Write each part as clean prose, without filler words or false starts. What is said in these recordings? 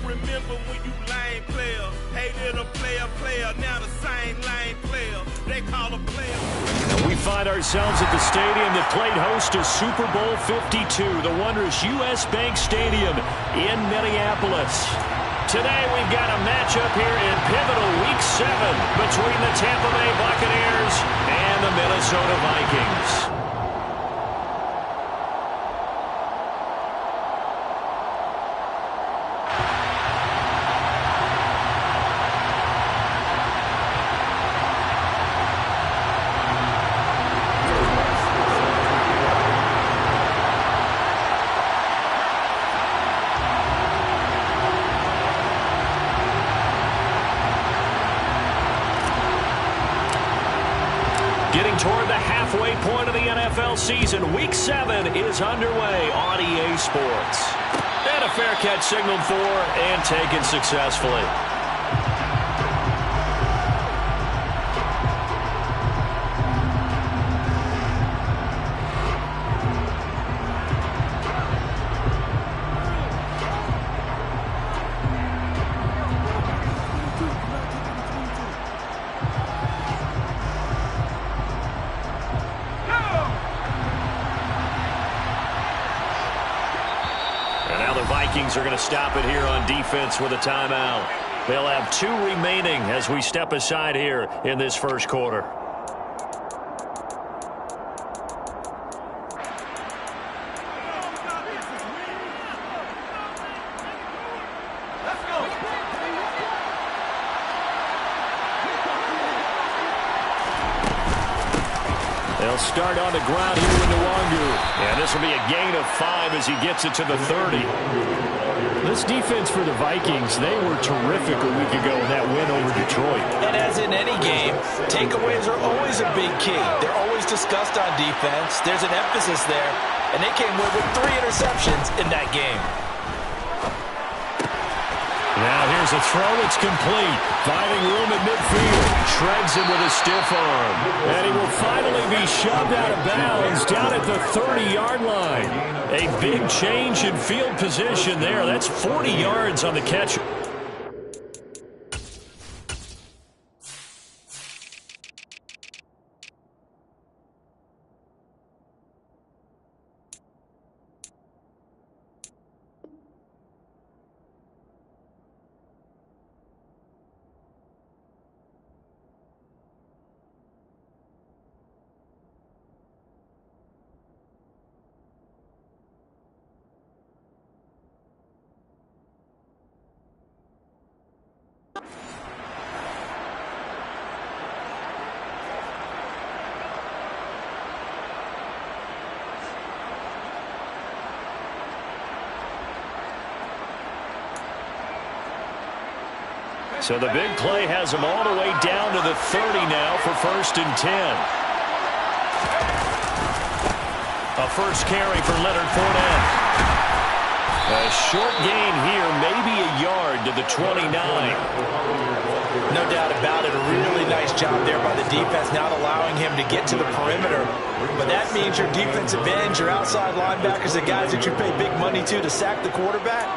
remember when you lame player hated a player, now the same lame player they call a player. And we find ourselves at the stadium that played host to Super Bowl 52, the wondrous U.S. Bank Stadium in Minneapolis. Today we've got a matchup here in pivotal Week 7 between the Tampa Bay Buccaneers and the Minnesota Vikings. Getting toward the halfway point of the NFL season, Week 7 is underway on EA Sports. And a fair catch signaled for and taken successfully. Vikings are going to stop it here on defense with a timeout. They'll have 2 remaining as we step aside here in this first quarter. They'll start on the ground here with Nwangu. And this will be a gain of 5 as he gets it to the 30. This defense for the Vikings, they were terrific a week ago in that win over Detroit. And as in any game, takeaways are always a big key. They're always discussed on defense. There's an emphasis there. And they came away with 3 interceptions in that game. Now here's a throw that's complete. Finding room at midfield. Shreds him with a stiff arm. And he will finally be shoved out of bounds down at the 30-yard line. A big change in field position there. That's 40 yards on the catch. So the big play has him all the way down to the 30 now for 1st and 10. A first carry for Leonard Fournette. A short gain here, maybe a yard to the 29. No doubt about it. A really nice job there by the defense, not allowing him to get to the perimeter. But that means your defensive ends, your outside linebackers, the guys that you pay big money to sack the quarterback,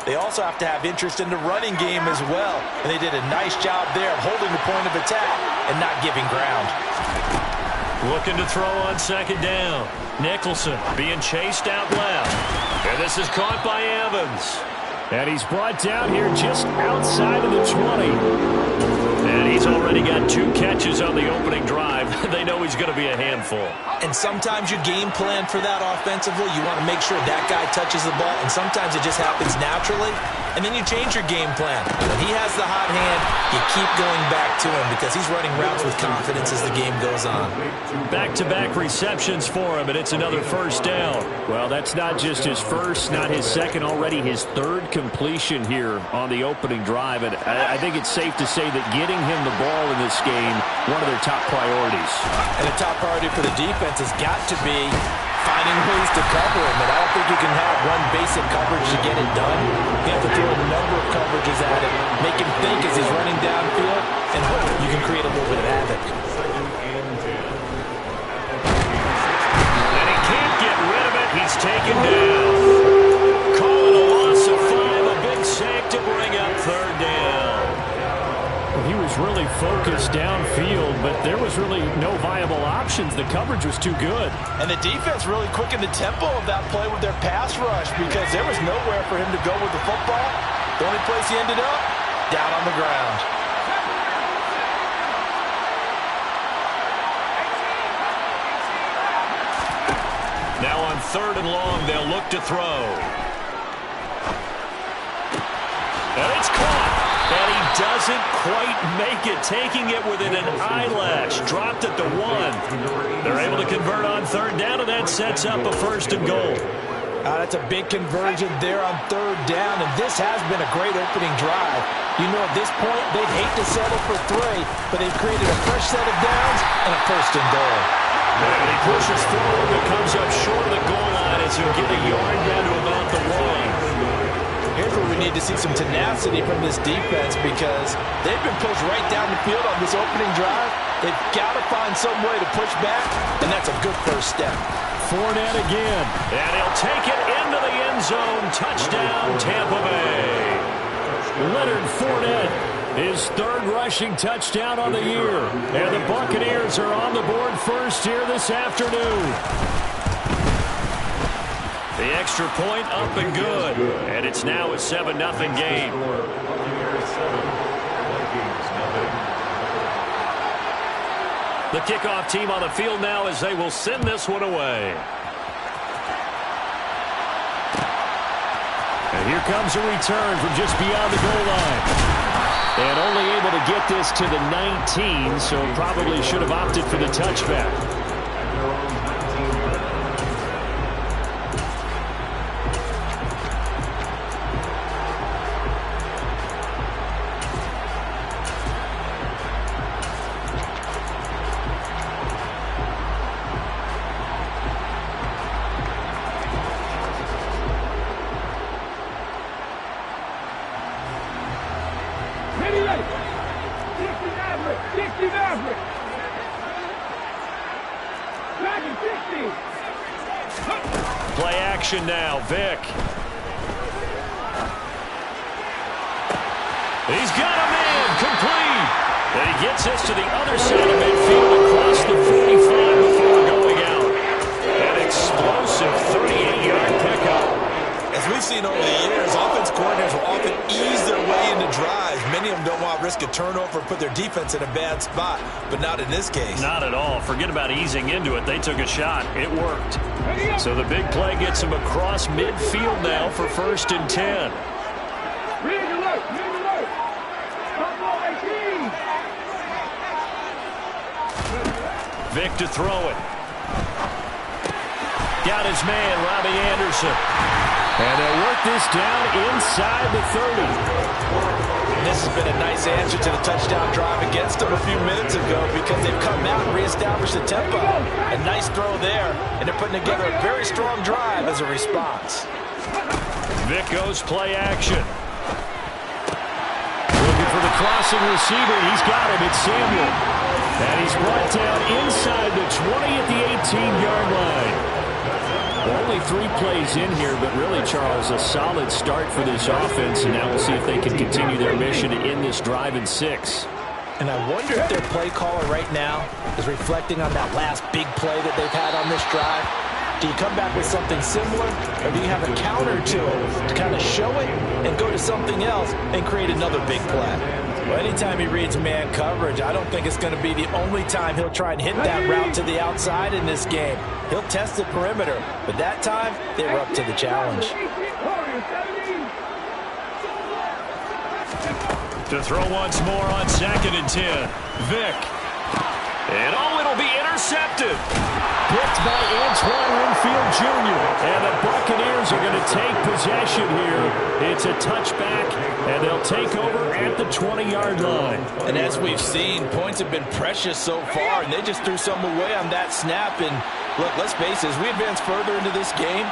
they also have to have interest in the running game as well. And they did a nice job there of holding the point of attack and not giving ground. Looking to throw on 2nd down. Nicholson being chased out left. And this is caught by Evans. And he's brought down here just outside of the 20. And he's already got 2 catches on the opening drive. They know he's going to be a handful. And sometimes you game plan for that offensively. You want to make sure that guy touches the ball, and sometimes it just happens naturally. And then you change your game plan. When he has the hot hand, you keep going back to him because he's running routes with confidence as the game goes on. Back-to-back receptions for him, and it's another 1st down. Well, that's not just his first, not his second, already his 3rd completion here on the opening drive. And I think it's safe to say that getting him the ball in this game, one of their top priorities. And a top priority for the defense has got to be finding ways to cover him. And I don't think you can have one basic coverage to get it done. You have to throw a number of coverages at him, make him think as he's running downfield, and hope you can create a little bit of havoc. And he can't get rid of it. He's taken down. Call it a loss of 5, a big sack to bring options. The coverage was too good. And the defense really quickened the tempo of that play with their pass rush because there was nowhere for him to go with the football. The only place he ended up, down on the ground. Now on 3rd and long, they'll look to throw. And it's caught. And he doesn't quite make it, taking it within an eyelash. Dropped at the 1. They're able to convert on 3rd down, and that sets up a 1st and goal. That's a big conversion there on 3rd down, and this has been a great opening drive. You know, at this point, they'd hate to settle for 3, but they've created a fresh set of downs and a 1st and goal. And he pushes forward, but comes up short of the goal line as he'll get a yard down to about the 1. Here's where we need to see some tenacity from this defense because they've been pushed right down the field on this opening drive. They've got to find some way to push back, and that's a good first step. Fournette again, and he'll take it into the end zone. Touchdown, Tampa Bay. Leonard Fournette, his 3rd rushing touchdown on the year. And the Buccaneers are on the board first here this afternoon. The extra point up and good. And it's now a 7-0 game. The kickoff team on the field now as they will send this one away. And here comes a return from just beyond the goal line. And only able to get this to the 19, so probably should have opted for the touchback. Play action now, Vic. He's got a man, complete. And he gets us to the other side of midfield across the 45 before going out. An explosive 38-yard pickup. As we've seen over the years, offense coordinators will often ease their way into drives. Many of them don't want to risk a turnover or put their defense in a bad spot, but not in this case. Not at all. Forget about easing into it. They took a shot. It worked. So the big play gets him across midfield now for 1st and 10. Vic to throw it. Got his man, Robbie Anderson. And they'll work this down inside the 30. This has been a nice answer to the touchdown drive against them a few minutes ago because they've come out and reestablished the tempo. A nice throw there, and they're putting together a very strong drive as a response. Vic goes play action. Looking for the crossing receiver. He's got him. It's Samuel. And he's brought down inside the 20 at the 18-yard line. Only 3 plays in here, but really, Charles, a solid start for this offense, and now we'll see if they can continue their mission to end this drive in 6. And I wonder if their play caller right now is reflecting on that last big play that they've had on this drive. Do you come back with something similar, or do you have a counter to it to kind of show it and go to something else and create another big play? Well, anytime he reads man coverage, I don't think it's going to be the only time he'll try and hit that route to the outside in this game. He'll test the perimeter, but that time, they were up to the challenge. To throw once more on 2nd and 10. Vic. And it'll be intercepted. Picked by Antoine Winfield Jr. And the Buccaneers are going to take possession here. It's a touchback, and they'll take over at the 20-yard line. And as we've seen, points have been precious so far, and they just threw some away on that snap. And look, let's face it, as we advance further into this game,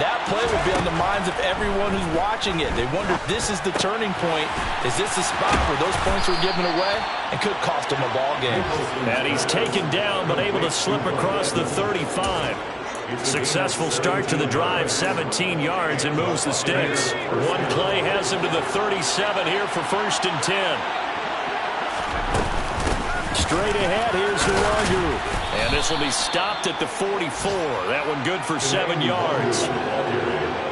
that play will be on the minds of everyone who's watching it. They wonder if this is the turning point. Is this the spot where those points were given away and could cost them a ball game? And he's taken down but able to slip across the 35. Successful start to the drive, 17 yards, and moves the sticks. One play has him to the 37 here for 1st and 10. Straight ahead, here's Hilagu. And this will be stopped at the 44. That one good for 7 yards.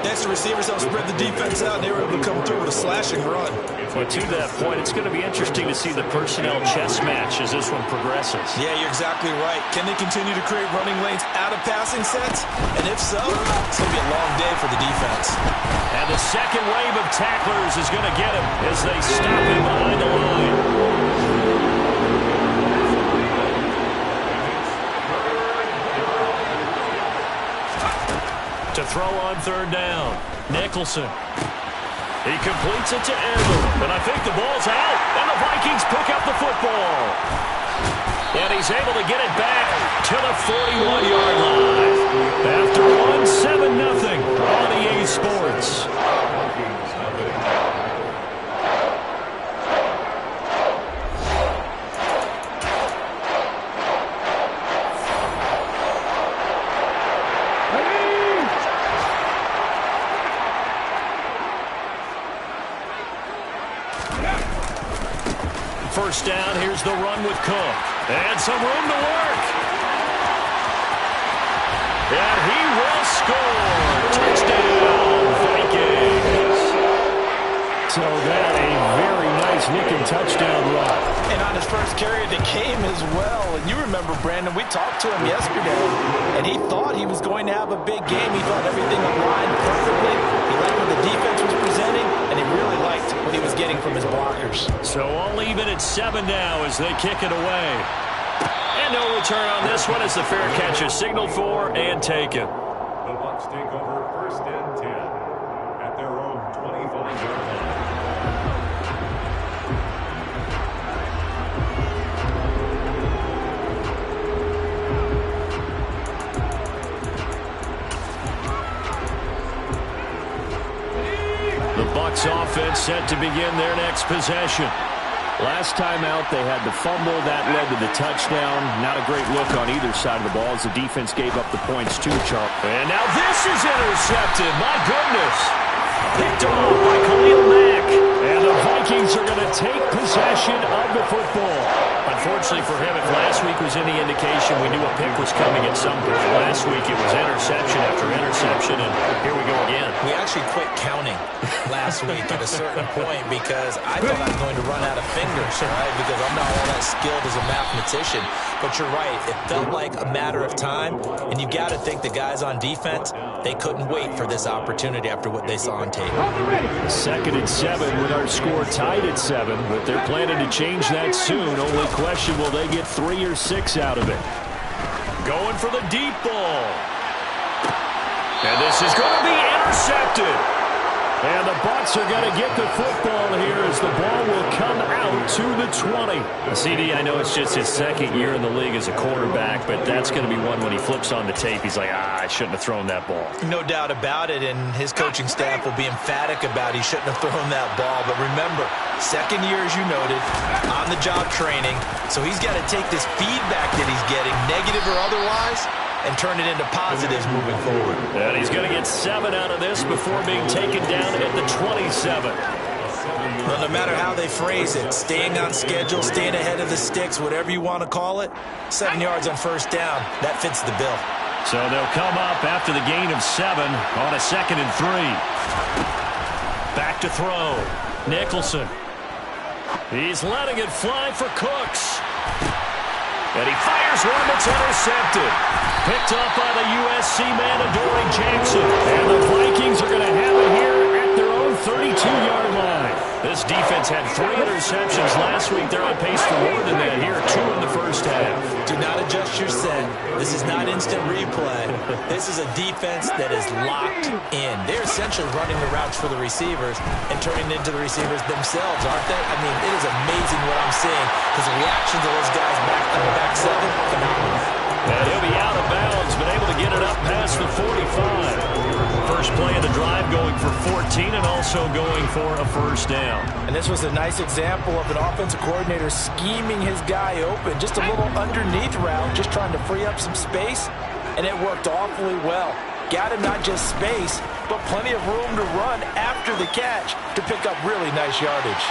Next, the receivers help spread the defense out, and they were able to come through with a slashing run. Well, to that point, it's going to be interesting to see the personnel chess match as this one progresses. Yeah, you're exactly right. Can they continue to create running lanes out of passing sets? And if so, it's going to be a long day for the defense. And the second wave of tacklers is going to get him as they stop him behind the line. To throw on third down, Nicholson. He completes it to Evans, and I think the ball's out, and the Vikings pick up the football. And he's able to get it back to the 41-yard line. After one, 7-0 on EA Sports. First down, here's the run with Cook. And some room to work. And he will score. Touchdown, Vikings. So that a very nice nick and touchdown run. And on his first carry of the game as well. And you remember, Brandon, we talked to him yesterday, and he thought he was going to have a big game. He thought everything aligned perfectly. He liked what the defense was presenting, and he really liked what he was getting from his blockers. So all even at 7 now as they kick it away. And no return on this one as the fair catch is signaled for and taken. The Bucs take over first and 10 at their own 25-yard line. The Bucs offense set to begin their next possession. Last time out, they had the fumble. That led to the touchdown. Not a great look on either side of the ball as the defense gave up the points too, Charles. And now this is intercepted. My goodness. Picked off by Khalil Mack. And the Vikings are going to take possession of the football. Unfortunately for him, if last week was any indication, we knew a pick was coming at some point. Last week it was interception after interception, and here we go again. We actually quit counting last week at a certain point because I thought I was going to run out of fingers, right? Because I'm not all that skilled as a mathematician. But you're right. It felt like a matter of time, and you got to think the guys on defense, they couldn't wait for this opportunity after what they saw on tape. 2nd and 7 with our score tied at 7, but they're planning to change that soon. Only question, will they get 3 or 6 out of it? Going for the deep ball. And this is going to be intercepted. And the Bucs are going to get the football here as the ball will come out to the 20. CD, I know it's just his 2nd year in the league as a quarterback, but that's going to be one when he flips on the tape, he's like, I shouldn't have thrown that ball. No doubt about it, and his coaching staff will be emphatic about he shouldn't have thrown that ball. But remember, 2nd year, as you noted, on-the-job training, so he's got to take this feedback that he's getting, negative or otherwise, and turn it into positives moving forward. And he's going to get 7 out of this before being taken down at the 27. Well, no matter how they phrase it, staying on schedule, staying ahead of the sticks, whatever you want to call it, 7 yards on first down, that fits the bill. So they'll come up after the gain of 7 on a 2nd and 3. Back to throw. Nicholson. He's letting it fly for Cooks. And he fires one that's intercepted. Picked up by the USC man, Adoree Jackson. And the Vikings are going to have it here at their own 32-yard line. This defense had 3 interceptions last week. They're on pace for more than that here. 2 in the first half. Do not adjust your set. This is not instant replay. This is a defense that is locked in. They're essentially running the routes for the receivers and turning it into the receivers themselves, aren't they? I mean, it is amazing what I'm seeing because the reactions of those guys back on the back 7, phenomenal. And he'll be out of bounds, but able to get it up past the 45. First play of the drive going for 14 and also going for a first down. And this was a nice example of an offensive coordinator scheming his guy open. Just a little underneath route, just trying to free up some space, and it worked awfully well. Got him not just space, but plenty of room to run after the catch to pick up really nice yardage.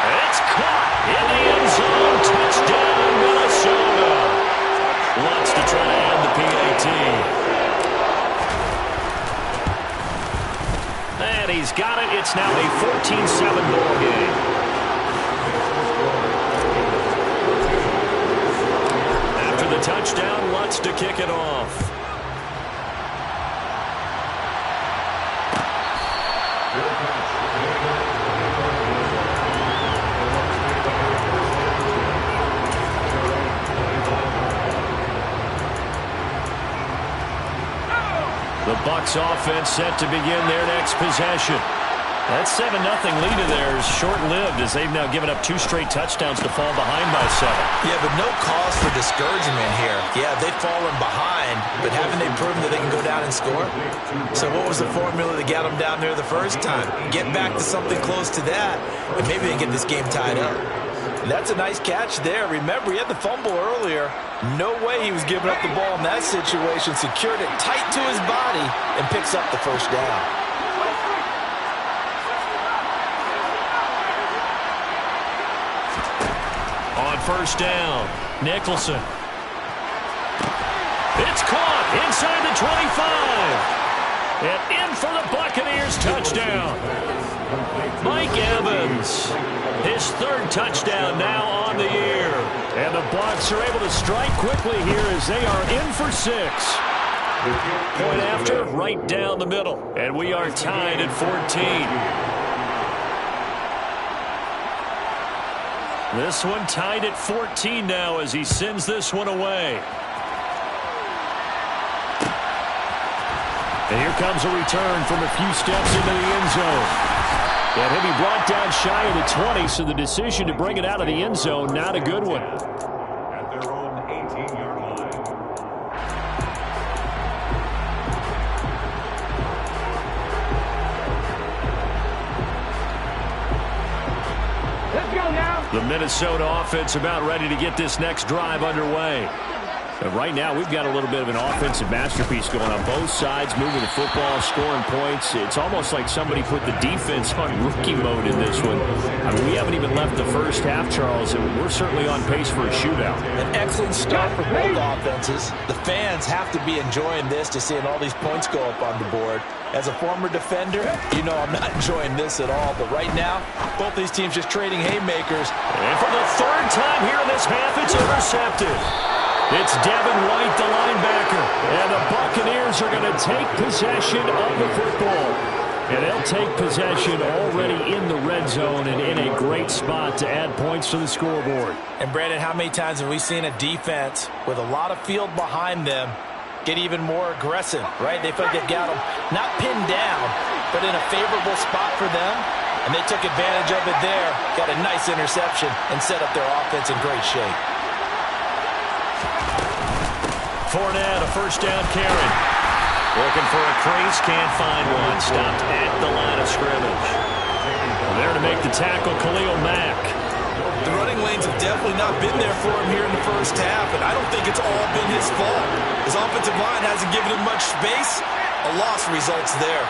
It's caught in the end zone. Touchdown, Minnesota. try to add the PAT. And he's got it. It's now a 14-7 ball game. After the touchdown, Lutz to kick it off. The Bucs offense set to begin their next possession. That 7-0 lead of theirs short-lived as they've now given up 2 straight touchdowns to fall behind by 7. Yeah, but no cause for discouragement here. Yeah, they've fallen behind, but haven't they proven that they can go down and score? So what was the formula to get them down there the first time? Get back to something close to that, and maybe they get this game tied up. That's a nice catch there. Remember, he had the fumble earlier. No way he was giving up the ball in that situation. Secured it tight to his body and picks up the first down. On first down, Nicholson. It's caught inside the 25. And in for the Buccaneers touchdown. Mike Evans, his 3rd touchdown now on the year. And the Bucs are able to strike quickly here as they are in for 6. Point after, right down the middle. And we are tied at 14. This one tied at 14 now as he sends this one away. And here comes a return from a few steps into the end zone. And he'll be brought down shy of the 20, so the decision to bring it out of the end zone, not a good one. At their own 18-yard line. Let's go now. The Minnesota offense about ready to get this next drive underway. And right now, we've got a little bit of an offensive masterpiece going on both sides, moving the football, scoring points. It's almost like somebody put the defense on rookie mode in this one. I mean, we haven't even left the first half, Charles, and we're certainly on pace for a shootout. An excellent start for both offenses. The fans have to be enjoying this to seeing all these points go up on the board. As a former defender, you know I'm not enjoying this at all. But right now, both these teams just trading haymakers. And for the 3rd time here in this half, it's intercepted. It's Devin White, the linebacker, and the Buccaneers are going to take possession of the football. And they'll take possession already in the red zone and in a great spot to add points to the scoreboard. And, Brandon, how many times have we seen a defense with a lot of field behind them get even more aggressive, right? They feel like they've got them not pinned down, but in a favorable spot for them. And they took advantage of it there, got a nice interception, and set up their offense in great shape. Fournette, a first down carry. Looking for a crease, can't find one. Stopped at the line of scrimmage. There to make the tackle, Khalil Mack. The running lanes have definitely not been there for him here in the first half, and I don't think it's all been his fault. His offensive line hasn't given him much space. A loss results there.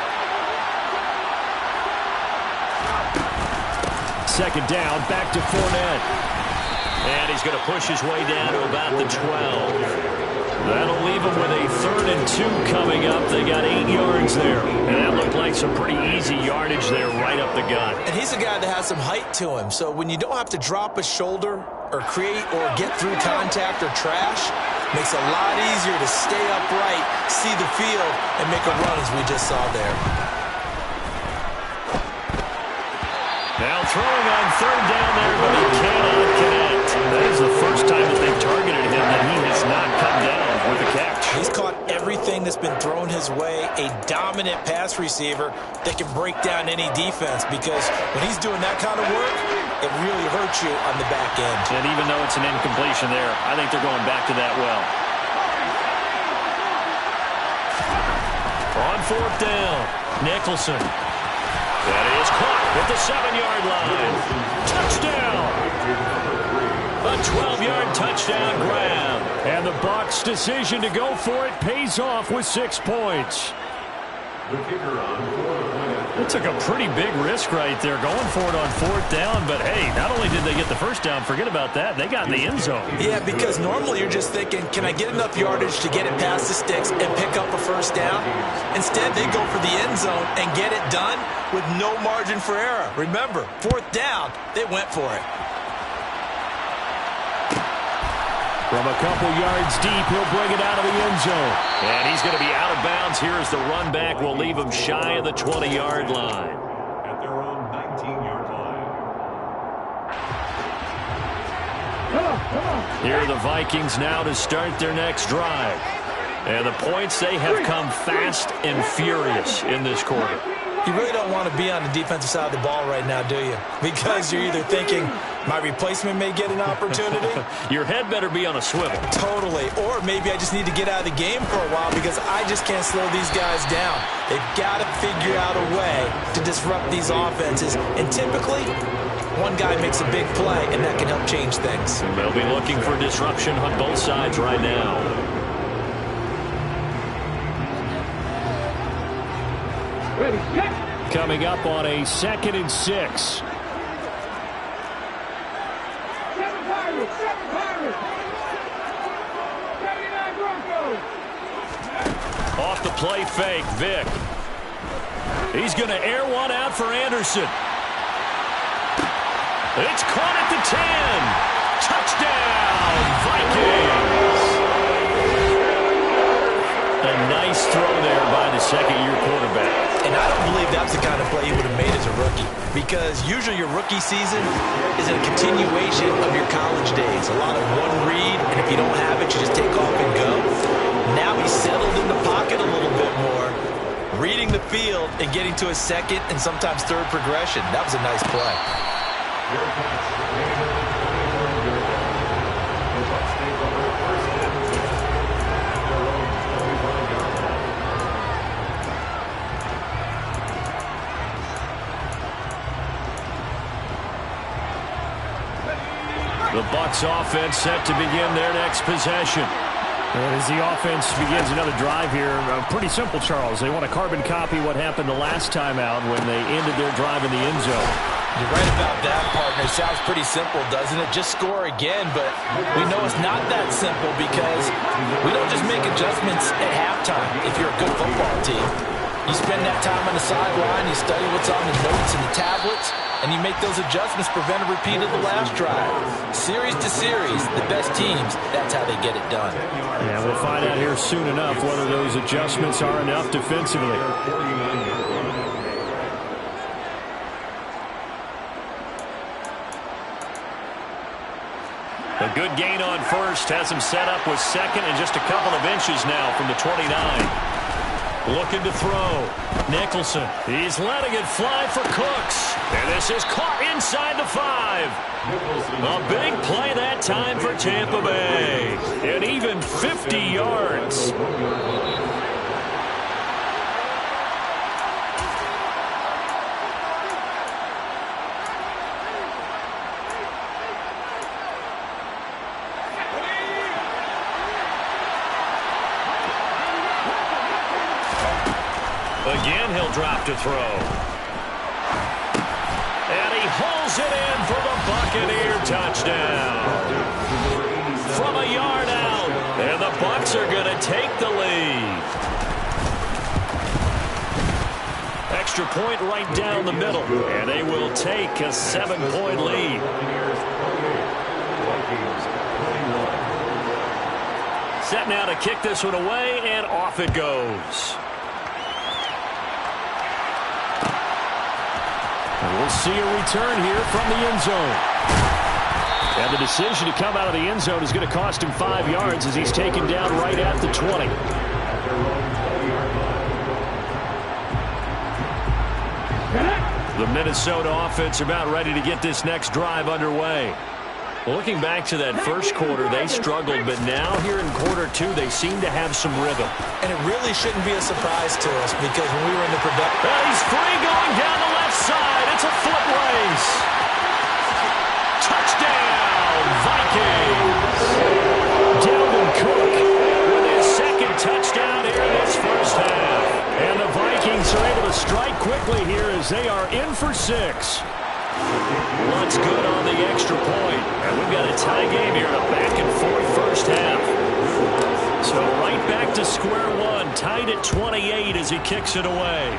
Second down, back to Fournette. And he's going to push his way down to about the 12. That'll leave him with a 3rd and 2 coming up. They got 8 yards there. And that looked like some pretty easy yardage there right up the gut. And he's a guy that has some height to him. So when you don't have to drop a shoulder or create or get through contact or trash, makes it a lot easier to stay upright, see the field, and make a run as we just saw there. Now throwing on 3rd down there, but he cannot connect. That is the first time that they've targeted him that he has not come down with a catch. He's caught everything that's been thrown his way, a dominant pass receiver that can break down any defense, because when he's doing that kind of work, it really hurts you on the back end. And even though it's an incompletion there, I think they're going back to that well. On 4th down, Nicholson. That is caught at the 7-yard line. Touchdown! A 12-yard touchdown grab. And the Bucs' decision to go for it pays off with 6 points. The kicker on 4 points. It took a pretty big risk right there going for it on 4th down, but hey, not only did they get the first down, forget about that, they got in the end zone. Yeah, because normally you're just thinking, can I get enough yardage to get it past the sticks and pick up a first down? Instead, they go for the end zone and get it done with no margin for error. Remember, 4th down, they went for it. From a couple yards deep, he'll bring it out of the end zone. And he's going to be out of bounds here as the run back will leave him shy of the 20-yard line. At their own 19-yard line. Here are the Vikings now to start their next drive. And the points, they have come fast and furious in this quarter. You really don't want to be on the defensive side of the ball right now, do you? Because you're either thinking, my replacement may get an opportunity. Your head better be on a swivel. Totally. Or maybe I just need to get out of the game for a while because I just can't slow these guys down. They've got to figure out a way to disrupt these offenses. And typically, one guy makes a big play, and that can help change things. They'll be looking for disruption on both sides right now. Coming up on a 2nd and 6. Off the play fake, Vic. He's going to air one out for Anderson. It's caught at the 10. Touchdown, Vikings. A nice throw there by the second-year quarterback. And I don't believe that's the kind of play he would have made as a rookie. Because usually your rookie season is a continuation of your college days. A lot of one read, and if you don't have it, you just take off and go. Now he's settled in the pocket a little bit more, reading the field and getting to a second and sometimes third progression. That was a nice play. The Bucs offense set to begin their next possession. And as the offense begins another drive here, pretty simple, Charles. They want to carbon copy what happened the last time out when they ended their drive in the end zone. You're right about that, partner. It sounds pretty simple, doesn't it? Just score again, but we know it's not that simple because we don't just make adjustments at halftime if you're a good football team. You spend that time on the sideline, you study what's on the notes and the tablets, and you make those adjustments, prevent a repeat of the last drive. Series to series, the best teams, that's how they get it done. Yeah, we'll find out here soon enough whether those adjustments are enough defensively. A good gain on first has him set up with second and just a couple of inches now from the 29. Looking to throw. Nicholson. He's letting it fly for Cooks. And this is caught inside the 5. A big play that time for Tampa Bay. And even 50 yards. Again, he'll drop to throw. And he holds it in for the Buccaneer touchdown. From a yard out. And the Bucs are going to take the lead. Extra point right down the middle. And they will take a 7-point lead. Set now to kick this one away, and off it goes. And we'll see a return here from the end zone. And the decision to come out of the end zone is going to cost him 5 yards as he's taken down right at the 20. The Minnesota offense about ready to get this next drive underway. Looking back to that first quarter, they struggled, but now here in quarter 2, they seem to have some rhythm. And it really shouldn't be a surprise to us because when we were in the production... And he's free going down the left side. It's a foot race. Touchdown, Vikings. Dalvin Cook with his second touchdown here in this first half. And the Vikings are able to strike quickly here as they are in for 6. What's good on the extra point? And we've got a tie game here in a back-and-forth first half. So right back to square one, tied at 28 as he kicks it away.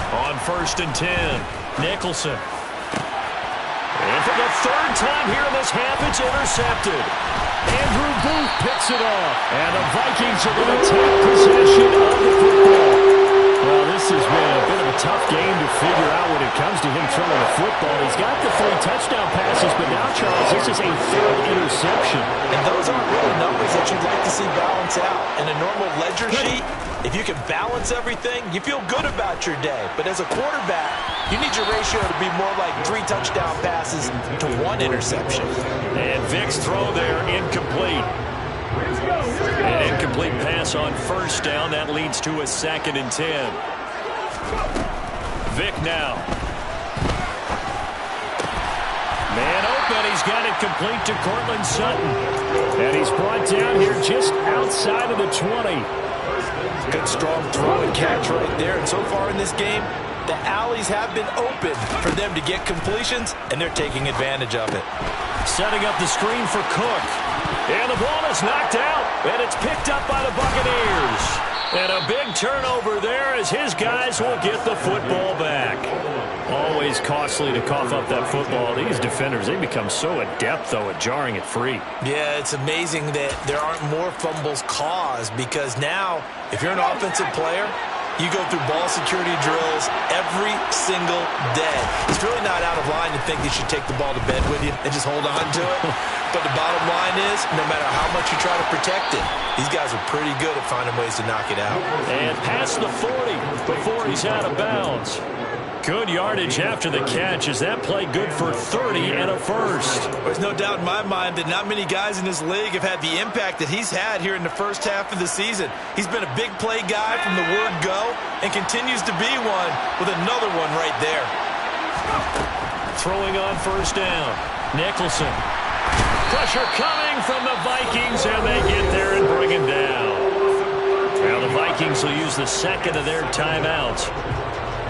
On 1st and 10, Nicholson. And for the 3rd time here in this half, it's intercepted. Andrew Booth picks it off. And the Vikings are going to take possession of the football. Well, this has been a bit of a tough game to figure out when it comes to him throwing the football. He's got the 3 touchdown passes, but now, Charles, this is a 3rd interception. And those aren't really numbers that you'd like to see balance out. In a normal ledger sheet, if you can balance everything, you feel good about your day. But as a quarterback, you need your ratio to be more like 3 touchdown passes to 1 interception. And Vic's throw there, incomplete. An incomplete pass on 1st down. That leads to a 2nd and 10. Vic now. Man open. He's got it complete to Cortland Sutton. And he's brought down here just outside of the 20. Good strong throw and catch right there. And so far in this game, the alleys have been open for them to get completions, and they're taking advantage of it. Setting up the screen for Cook. And the ball is knocked out, and it's picked up by the Buccaneers. And a big turnover there as his guys will get the football back. Always costly to cough up that football. These defenders, they become so adept, though, at jarring it free. Yeah, it's amazing that there aren't more fumbles caused, because now, if you're an offensive player, you go through ball security drills every single day. It's really not out of line to think you should take the ball to bed with you and just hold on to it. But the bottom line is, no matter how much you try to protect it, these guys are pretty good at finding ways to knock it out. And past the 40 before he's out of bounds. Good yardage after the catch. Is that play good for 30 and a 1st? There's no doubt in my mind that not many guys in this league have had the impact that he's had here in the first half of the season. He's been a big play guy from the word go and continues to be one with another one right there. Throwing on 1st down. Nicholson. Pressure coming from the Vikings, and they get there and bring him down. Now the Vikings will use the 2nd of their timeouts,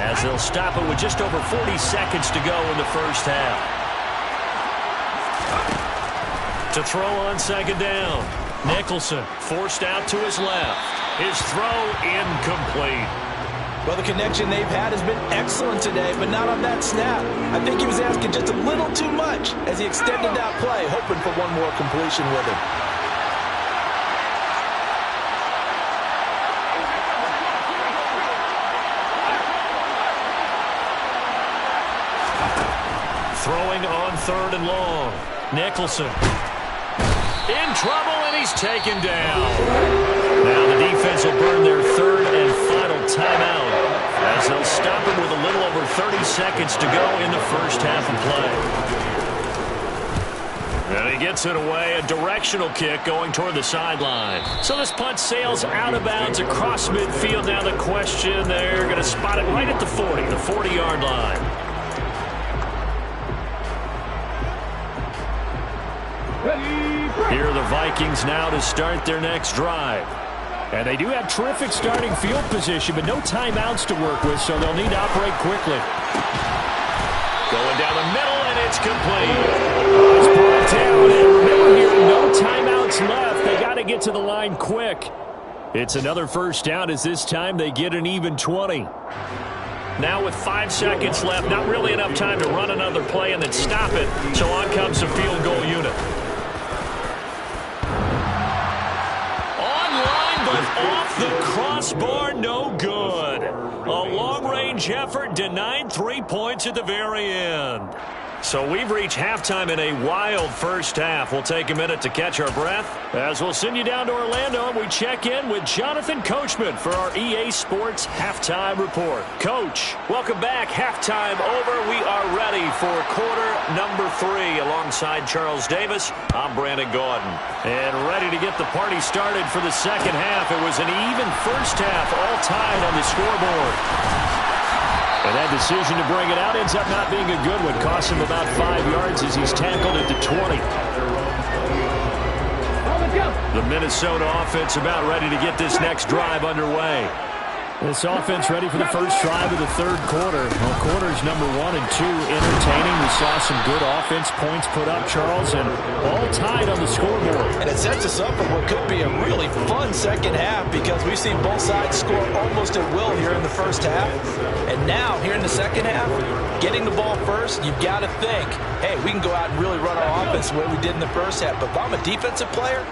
as they'll stop it with just over 40 seconds to go in the first half. To throw on 2nd down. Nicholson forced out to his left. His throw incomplete. Well, the connection they've had has been excellent today, but not on that snap. I think he was asking just a little too much as he extended that play, hoping for one more completion with him. Throwing on 3rd and long. Nicholson. In trouble, and he's taken down. Now the defense will burn their 3rd and final timeout, as they'll stop him with a little over 30 seconds to go in the first half of play. And he gets it away, a directional kick going toward the sideline. So this punt sails out of bounds across midfield. Now the question, they're going to spot it right at the 40, the 40-yard line. Here are the Vikings now to start their next drive. And they do have terrific starting field position, but no timeouts to work with, so they'll need to operate quickly. Going down the middle, and it's complete. It's brought down, and remember here, no timeouts left. They got to get to the line quick. It's another 1st down, as this time they get an even 20. Now with 5 seconds left, not really enough time to run another play and then stop it. So on comes the field goal unit. Off the crossbar, no good. A long-range effort denied 3 points at the very end. So we've reached halftime in a wild first half. We'll take a minute to catch our breath as we'll send you down to Orlando and we check in with Jonathan Coachman for our EA Sports Halftime Report. Coach, welcome back. Halftime over. We are ready for quarter number 3 alongside Charles Davis. I'm Brandon Gaudin. And ready to get the party started for the second half. It was an even first half, all tied on the scoreboard. And that decision to bring it out ends up not being a good one. Costs him about 5 yards as he's tackled at the 20. The Minnesota offense about ready to get this next drive underway. This offense ready for the first drive of the third quarter. Well, quarters number 1 and 2 entertaining. We saw some good offense points put up, Charles, and all tied on the scoreboard. And it sets us up for what could be a really fun second half because we've seen both sides score almost at will here in the first half. And now, here in the second half, getting the ball first, you've got to think, hey, we can go out and really run our offense the way we did in the first half. But if I'm a defensive player,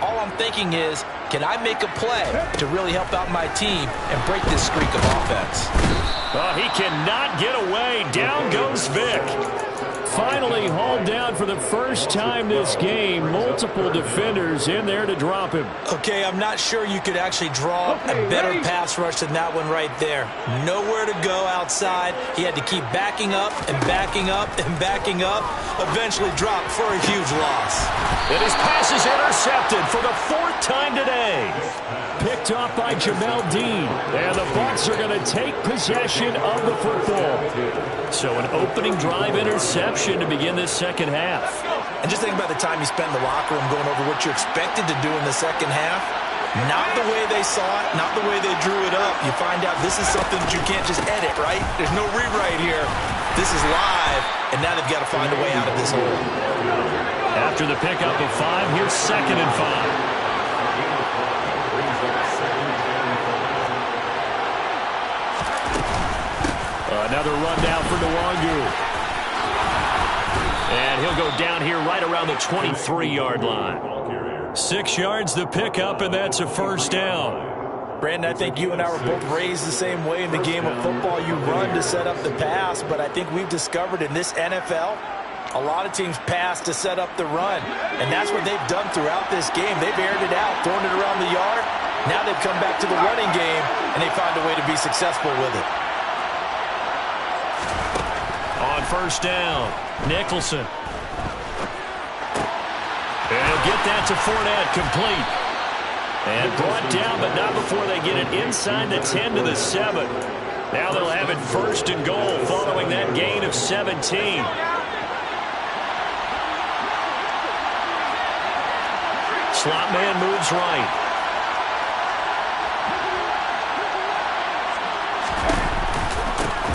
all I'm thinking is, can I make a play to really help out my team and break this streak of offense? Oh, he cannot get away. Down goes Vic. Finally hauled down for the first time this game. Multiple defenders in there to drop him. Okay, I'm not sure you could actually draw a better pass rush than that one right there. Nowhere to go outside. He had to keep backing up and backing up and backing up. Eventually dropped for a huge loss. And his pass is intercepted for the 4th time today. Picked off by Jamel Dean. And the Bucs are going to take possession of the football. So an opening drive interception to begin this second half. And just think about the time you spent in the locker room going over what you expected to do in the second half. Not the way they saw it, not the way they drew it up. You find out this is something that you can't just edit, right? There's no rewrite here. This is live, and now they've got to find a way out of this hole. After the pickup of 5, here's 2nd and 5. Another run down for Nwangu. And he'll go down here right around the 23-yard line. 6 yards the pickup, and that's a first down. Brandon, I think you and I were both raised the same way in the game of football. You run to set up the pass, but I think we've discovered in this NFL, a lot of teams pass to set up the run. And that's what they've done throughout this game. They've aired it out, thrown it around the yard. Now they've come back to the running game, and they find a way to be successful with it. On first down, Nicholson. And he'll get that to Fournette, complete. And brought down, but not before they get it inside the 10 to the 7. Now they'll have it 1st and goal following that gain of 17. Slot man moves right.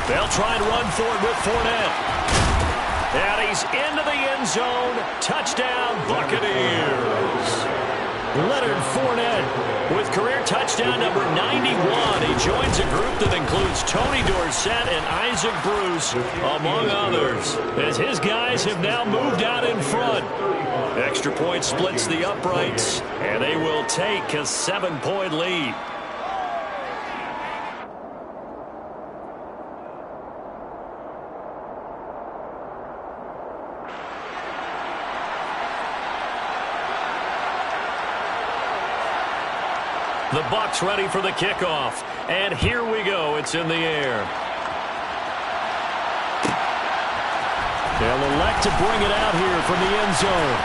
They'll try and run for it with Fournette. And he's into the end zone. Touchdown, Buccaneers. Leonard Fournette with career touchdown number 91. He joins a group that includes Tony Dorsett and Isaac Bruce, among others, as his guys have now moved out in front. Extra point splits the uprights, and they will take a 7-point lead. The Bucs ready for the kickoff. And here we go. It's in the air. They'll elect to bring it out here from the end zone.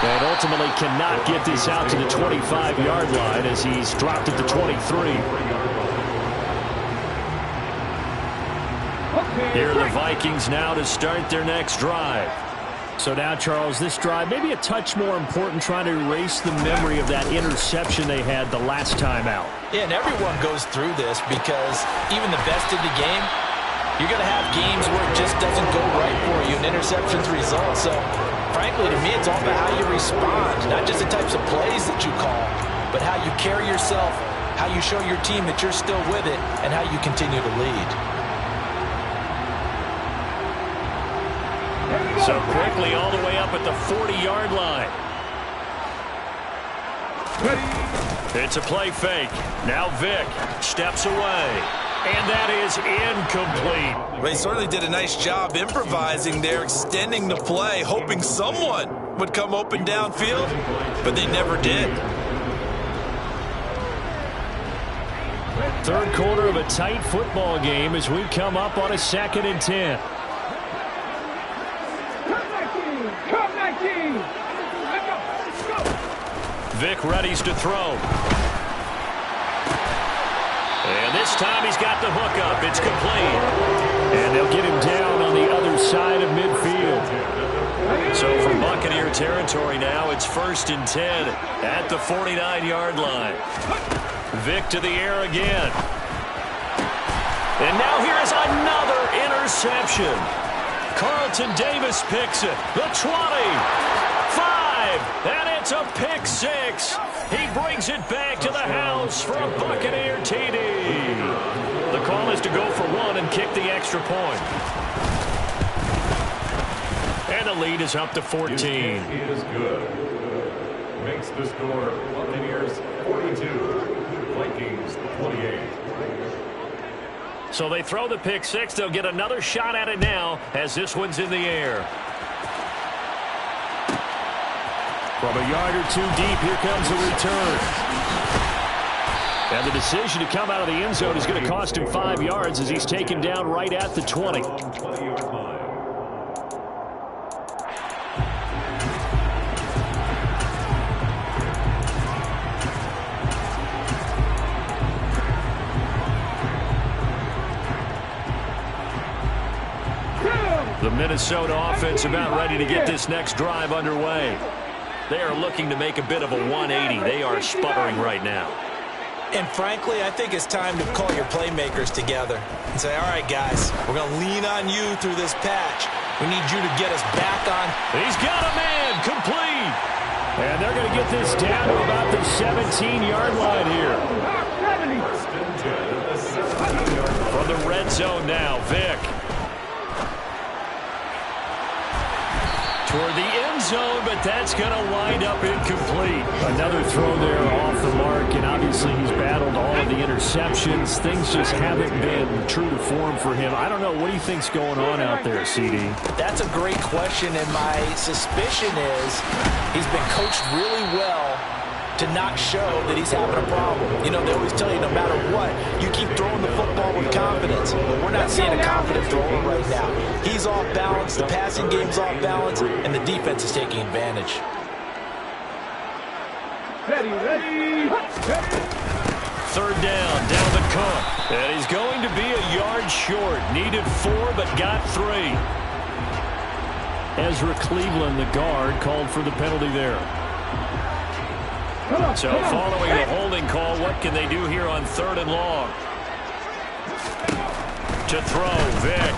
And ultimately cannot get this out to the 25-yard line as he's dropped at the 23. Here are the Vikings now to start their next drive. So now, Charles, this drive maybe a touch more important, trying to erase the memory of that interception they had the last time out. Yeah, and everyone goes through this because even the best in the game, you're going to have games where it just doesn't go right for you and interceptions result. So, frankly, to me, it's all about how you respond, not just the types of plays that you call, but how you carry yourself, how you show your team that you're still with it, and how you continue to lead. So quickly all the way up at the 40-yard line. It's a play fake. Now Vic steps away. And that is incomplete. Well, he certainly did a nice job improvising there, extending the play, hoping someone would come open downfield, but they never did. Third quarter of a tight football game as we come up on a 2nd and 10. Come 19. Let's go. Vic readies to throw. And this time he's got the hook up. It's complete. And they'll get him down on the other side of midfield. So from Buccaneer territory now, it's 1st and 10 at the 49-yard line. Vic to the air again. And now here's another interception. Carlton Davis picks it. The 20. 5. And it's a pick 6. He brings it back to the house for a Buccaneer TD. The call is to go for 1 and kick the extra point. And the lead is up to 14. He is good. Makes the score Buccaneers 42. Vikings 28. So they throw the pick 6. They'll get another shot at it now as this one's in the air. From a yard or 2 deep, here comes a return. And the decision to come out of the end zone is going to cost him 5 yards as he's taken down right at the 20. 20-yard line. The Minnesota offense about ready to get this next drive underway. They are looking to make a bit of a 180. They are sputtering right now. And frankly, I think it's time to call your playmakers together and say, all right, guys, we're going to lean on you through this patch. We need you to get us back on. He's got a man, complete. And they're going to get this down to about the 17-yard line here. From the red zone now, Vic. Toward the end zone, but that's going to wind up incomplete. Another throw there off the mark, and obviously he's battled all of the interceptions. Things just haven't been true to form for him. I don't know. What do you think's going on out there, CD? That's a great question, and my suspicion is he's been coached really well to not show that he's having a problem. You know, they always tell you no matter what, you keep throwing the football with confidence. But we're not seeing a confident thrower right now. He's off balance, the passing game's off balance, and the defense is taking advantage. Ready. 3rd down, Dalvin Cook. And he's going to be a yard short. Needed 4, but got 3. Ezra Cleveland, the guard, called for the penalty there. So following the holding call, what can they do here on 3rd and long? To throw, Vic.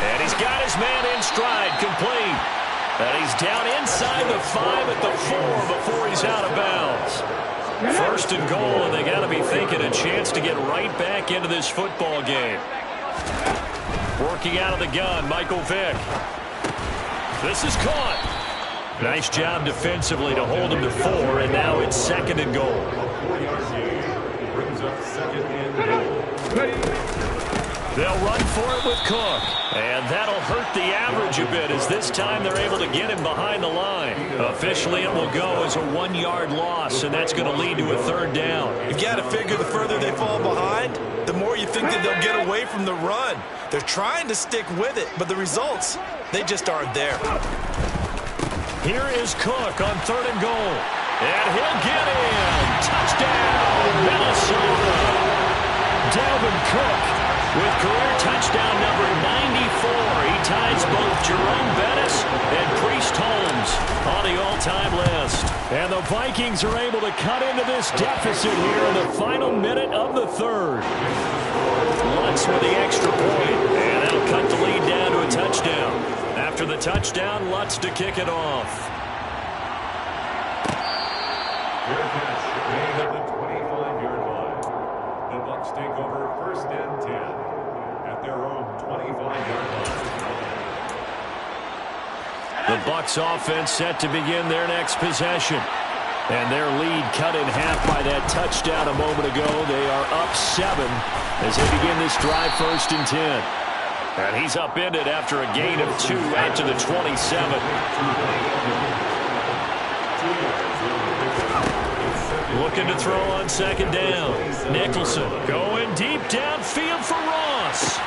And he's got his man in stride, complete. And he's down inside the 5 at the 4 before he's out of bounds. 1st and goal, and they got to be thinking a chance to get right back into this football game. Working out of the gun, Michael Vick. This is caught. Nice job defensively to hold him to 4, and now it's 2nd and goal. 4-yard gain brings up 2nd and goal. They'll run for it with Cook, and that'll hurt the average a bit as this time they're able to get him behind the line. Officially, it will go as a 1-yard loss, and that's going to lead to a 3rd down. You've got to figure the further they fall behind, the more you think that they'll get away from the run. They're trying to stick with it, but the results, they just aren't there. Here is Cook on 3rd and goal. And he'll get in. Touchdown, Minnesota. Dalvin Cook with career touchdown number 94. He ties both Jerome Bettis and Priest Holmes on the all-time list. And the Vikings are able to cut into this deficit here in the final minute of the 3rd. Lutz with the extra point, and that'll cut the lead down to a touchdown. After the touchdown, Lutz to kick it off. Fair catch made at the 25-yard line. The Bucs take over 1st and 10 at their own 25-yard line. The Bucs offense set to begin their next possession. And their lead cut in half by that touchdown a moment ago. They are up 7 as they begin this drive 1st and 10. And he's upended after a gain of 2 out to the 27. Looking to throw on 2nd down. Nicholson going deep downfield for Ross.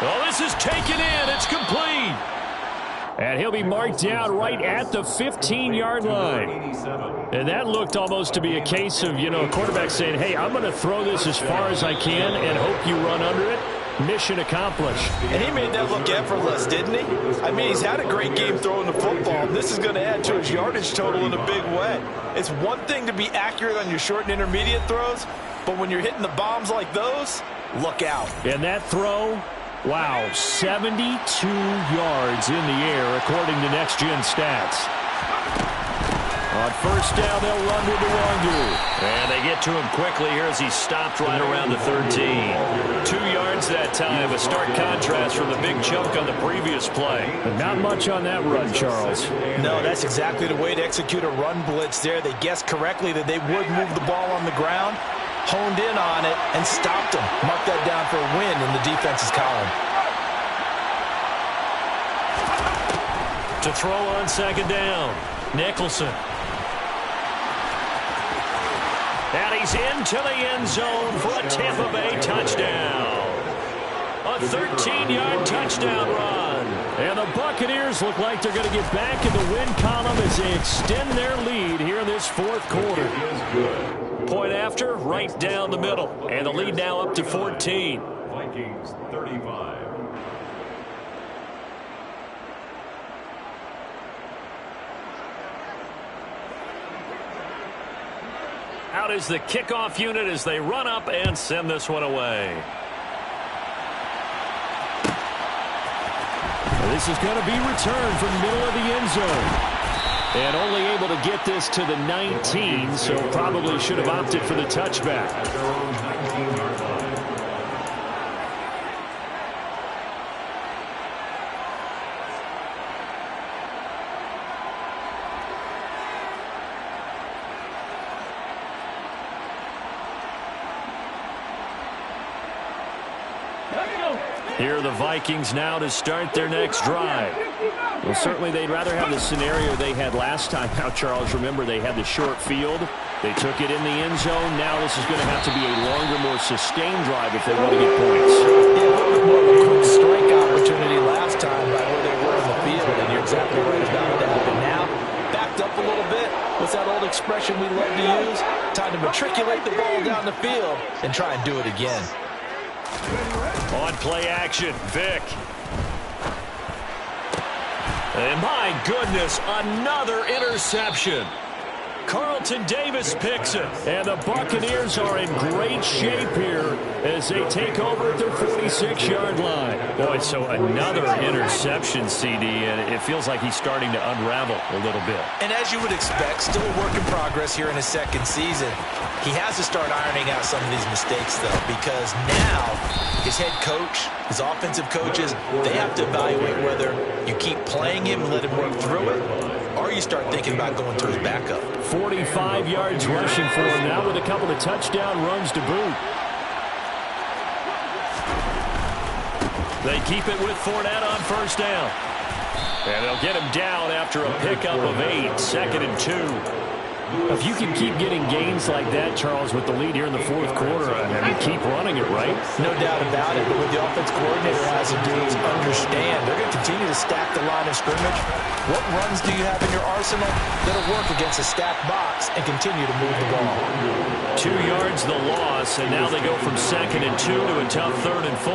Well, this is taken in. It's complete. And he'll be marked down right at the 15-yard line. And that looked almost to be a case of, a quarterback saying, hey, I'm going to throw this as far as I can and hope you run under it. Mission accomplished. And he made that look effortless, didn't he? I mean, he's had a great game throwing the football. This is going to add to his yardage total in a big way. It's one thing to be accurate on your short and intermediate throws, but when you're hitting the bombs like those, look out. And that throw, wow, 72 yards in the air, according to Next Gen Stats. On 1st down, they'll run with the Wangu. And they get to him quickly here as he stopped right around the 13. 2 yards that time, a stark contrast from the big chunk on the previous play. But not much on that run, Charles. No, that's exactly the way to execute a run blitz there. They guessed correctly that they would move the ball on the ground, honed in on it, and stopped them. Mark that down for a win in the defense's column. To throw on 2nd down, Nicholson. And he's into the end zone for a Tampa Bay touchdown. A 13-yard touchdown run. And the Buccaneers look like they're going to get back in the win column as they extend their lead here in this 4th quarter. Point after, right down the middle. And the lead now up to 14. Vikings 35. Out is the kickoff unit as they run up and send this one away. This is going to be returned from the middle of the end zone. And only able to get this to the 19, so probably should have opted for the touchback. At their own 19-yard line. Here are the Vikings now to start their next drive. Well, certainly they'd rather have the scenario they had last time. Now, Charles, remember they had the short field. They took it in the end zone. Now this is going to have to be a longer, more sustained drive if they want to get points. Yeah, a little bit more of a quick strike opportunity last time by where they were in the field, and you're exactly right about that. But now, backed up a little bit. What's that old expression we love to use? Time to matriculate the ball down the field and try and do it again. On play action, Vic. And my goodness, another interception. Carlton Davis picks it. And the Buccaneers are in great shape here as they take over at their 46-yard line. Boy, so another interception, CD, and it feels like he's starting to unravel a little bit. And as you would expect, still a work in progress here in his 2nd season. He has to start ironing out some of these mistakes, though, because now his head coach, his offensive coaches, they have to evaluate whether you keep playing him and let him work through it, or you start thinking about going to his backup. 45 yards rushing for him now with a couple of touchdown runs to boot. They keep it with Fournette on 1st down. And they'll get him down after a pickup of 8, 2nd and 2. If you can keep getting gains like that, Charles, with the lead here in the 4th quarter, I mean, keep running it, right? No doubt about it, but what the offense coordinator has to do is understand they're going to continue to stack the line of scrimmage. What runs do you have in your arsenal that'll work against a stacked box and continue to move the ball? 2 yards the loss, and now they go from 2nd and 2 to a tough 3rd and 4.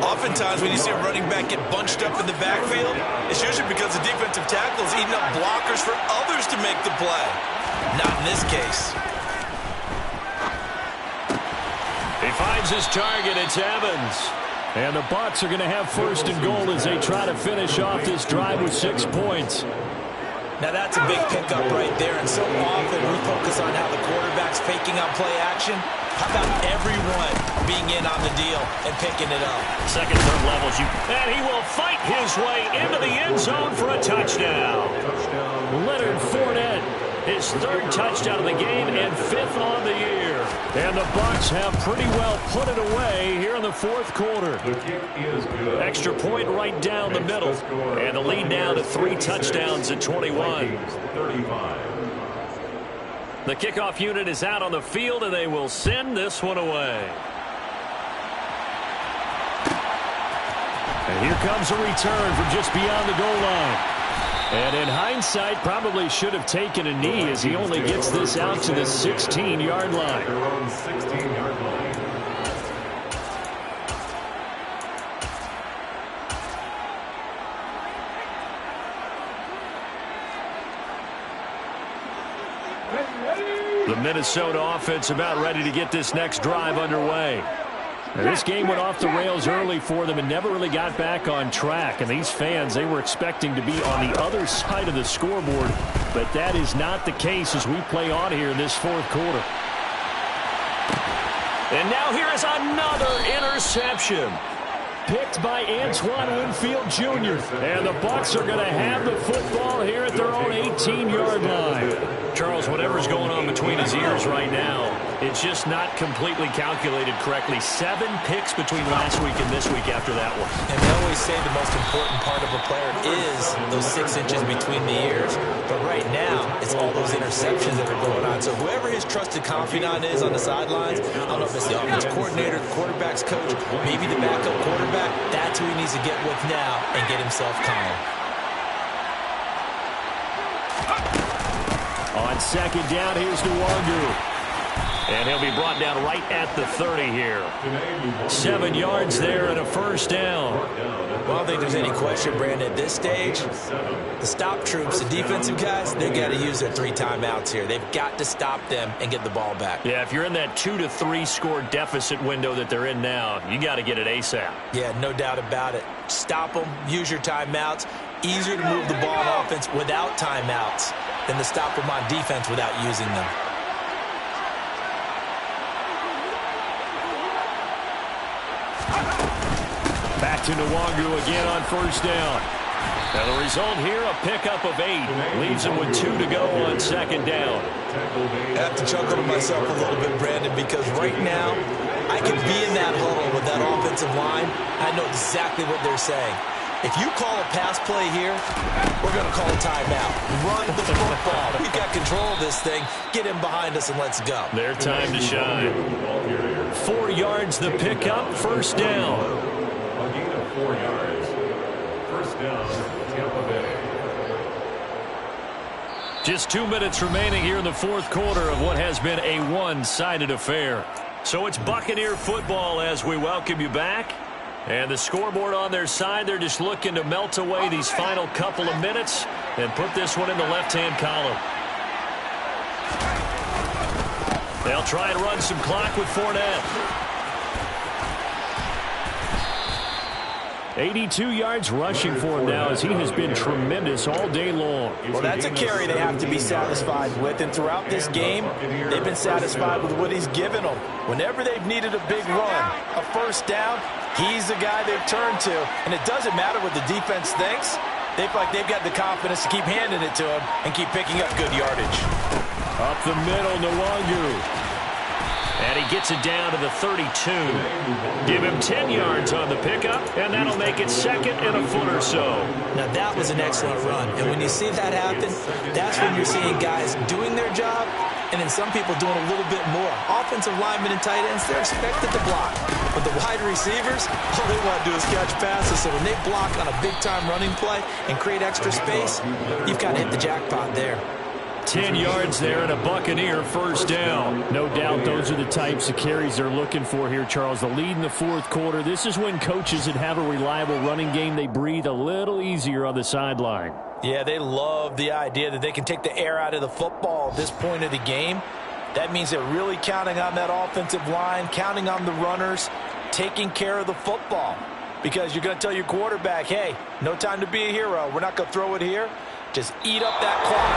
Oftentimes when you see a running back get bunched up in the backfield, it's usually because the defensive tackle is eating up blockers for others to make the play. Not in this case. He finds his target. It's Evans. And the Bucs are going to have 1st and goal as they try to finish off this drive with 6 points. Now that's a big pickup right there, and so often we focus on how the quarterback's faking on play action. How about everyone being in on the deal and picking it up? 2nd, 3rd levels. And he will fight his way into the end zone for a touchdown. Leonard Fournette His third touchdown of the game and fifth on the year. And the Bucs have pretty well put it away here in the fourth quarter. The kick is good. Extra point right down the middle. And the lead now to 3 touchdowns at 21. 35. The kickoff unit is out on the field, and they will send this one away. And here comes a return from just beyond the goal line. And in hindsight, probably should have taken a knee as he only gets this out to the 16-yard line. Their own 16-yard line. The Minnesota offense about ready to get this next drive underway. Now, this game went off the rails early for them and never really got back on track. And these fans, they were expecting to be on the other side of the scoreboard. But that is not the case as we play on here in this fourth quarter. And now here is another interception. Picked by Antoine Winfield Jr. And the Bucs are going to have the football here at their own 18-yard line. Charles, whatever's going on between his ears right now, it's just not completely calculated correctly. 7 picks between last week and this week after that one. And they always say the most important part of a player is those 6 inches between the ears. But right now, it's all those interceptions that are going on. So whoever his trusted confidant is on the sidelines, I don't know if it's the offensive coordinator, the quarterback's coach, maybe the backup quarterback, that's who he needs to get with now and get himself calm. On second down, here's Nwangu. And he'll be brought down right at the 30 here. 7 yards there and a first down. Well, I don't think there's any question, Brandon, at this stage, the stop troops, the defensive guys, they've got to use their 3 timeouts here. They've got to stop them and get the ball back. Yeah, if you're in that 2 to 3 score deficit window that they're in now, you got to get it ASAP. Yeah, no doubt about it. Stop them, use your timeouts. Easier to move the ball on offense without timeouts than to stop them on defense without using them. Back to Nwangu again on first down. Now the result here, a pickup of 8. Leaves him with 2 to go on second down. I have to chuckle to myself a little bit, Brandon, because right now I can be in that huddle with that offensive line. I know exactly what they're saying. If you call a pass play here, we're going to call a timeout. Run the football. We've got control of this thing. Get him behind us and let's go. Their time to shine. 4 yards the pickup, first down. A gain of 4 yards. First down, Tampa Bay. Just 2 minutes remaining here in the fourth quarter of what has been a one-sided affair. So it's Buccaneer football as we welcome you back. And the scoreboard on their side, they're just looking to melt away these final couple of minutes and put this one in the left-hand column. They'll try and run some clock with Fournette. 82 yards rushing for him now as he has been tremendous all day long. Well, that's a carry they have to be satisfied with. And throughout this game, they've been satisfied with what he's given them. Whenever they've needed a big run, a first down, he's the guy they've turned to. And it doesn't matter what the defense thinks. They feel like they've got the confidence to keep handing it to him and keep picking up good yardage. Up the middle, Nwangu. And he gets it down to the 32. Give him 10 yards on the pickup, and that'll make it second and a foot or so. Now, that was an excellent run. And when you see that happen, that's when you're seeing guys doing their job and then some people doing a little bit more. Offensive linemen and tight ends, they're expected to block. But the wide receivers, all they want to do is catch passes. So when they block on a big-time running play and create extra space, you've got to hit the jackpot there. 10 yards there and a Buccaneer first down. No doubt those are the types of carries they're looking for here, Charles. The lead in the fourth quarter. This is when coaches that have a reliable running game, they breathe a little easier on the sideline. Yeah, they love the idea that they can take the air out of the football at this point of the game. That means they're really counting on that offensive line, counting on the runners, taking care of the football. Because you're going to tell your quarterback, hey, no time to be a hero. We're not going to throw it here. Just eat up that clock.